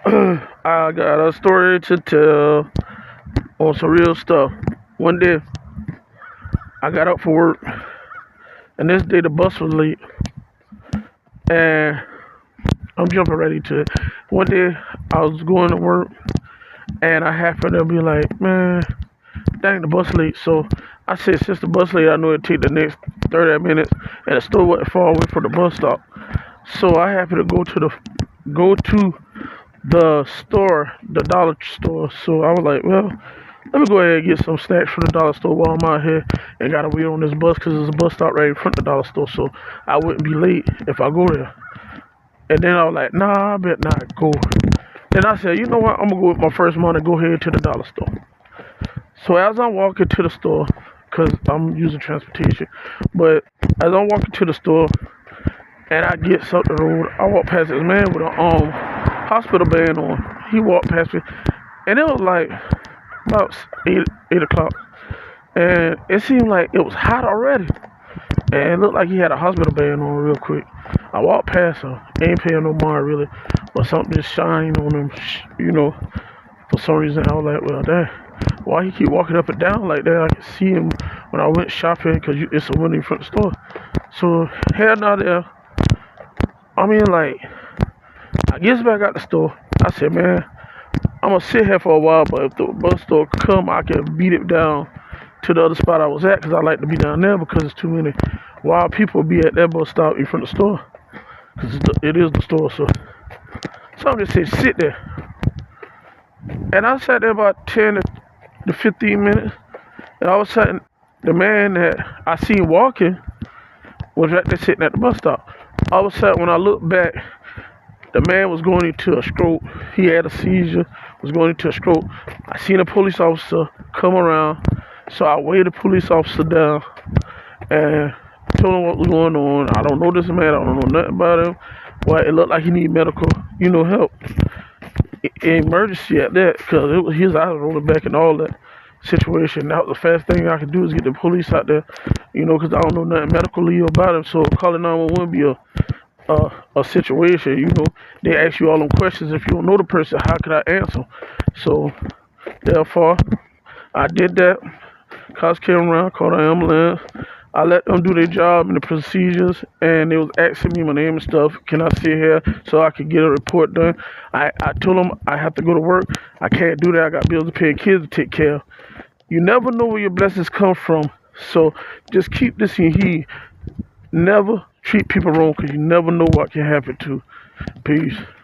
I got a story to tell on some real stuff. One day, I got up for work, and this day the bus was late, and I'm jumping right into it. One day, I was going to work, and I happened to be like, man, dang, the bus late. So I said, since the bus late, I know it'd take the next 30 minutes, and the store wasn't far away from the bus stop. So I happened to go to the store, the dollar store. So I was like, well, let me go ahead and get some snacks from the dollar store while I'm out here and gotta wait on this bus because there's a bus stop right in front of the dollar store. So I wouldn't be late if I go there. And then I was like, nah, I better not go. Then I said, you know what? I'm gonna go with my first money and go ahead to the dollar store. So as I'm walking to the store, because I'm using transportation, but as I'm walking to the store and I get up the road, I walk past this man with a hospital band on. He walked past me, and it was like about 8 o'clock, and it seemed like it was hot already, and it looked like he had a hospital band on real quick. I walked past him, ain't paying no mind really, but something just shined on him, for some reason. I was like, well, dang, why he keep walking up and down like that? I could see him when I went shopping because it's a window in front of the store. So heading out there, I mean, like, I gets back out the store. I said, man, I'm gonna sit here for a while, but if the bus store come, I can beat it down to the other spot I was at because I like to be down there because it's too many wild people be at that bus stop in front of the store because it is the store. So I just said sit there, and I sat there about 10 to 15 minutes, and all of a sudden, the man that I seen walking was right there sitting at the bus stop. All of a sudden, when I looked back, the man was going into a stroke. He had a seizure, was going into a stroke. I seen a police officer come around, so I waved the police officer down and told him what was going on. I don't know this man, I don't know nothing about him. Well, it looked like he need medical, help. Emergency at that, because it was his eyes rolling back and all that situation. That was the fast thing I could do is get the police out there, because I don't know nothing medically about him. So calling 911 be a situation, they ask you all them questions. If you don't know the person, how could I answer? So therefore, I did that. Cops came around, called an ambulance. I let them do their job and the procedures, and they was asking me my name and stuff. Can I sit here so I could get a report done? I told them I have to go to work. I can't do that. I got bills to pay and kids to take care of. You never know where your blessings come from. So just keep this in heed. Never treat people wrong because you never know what can happen to. Peace.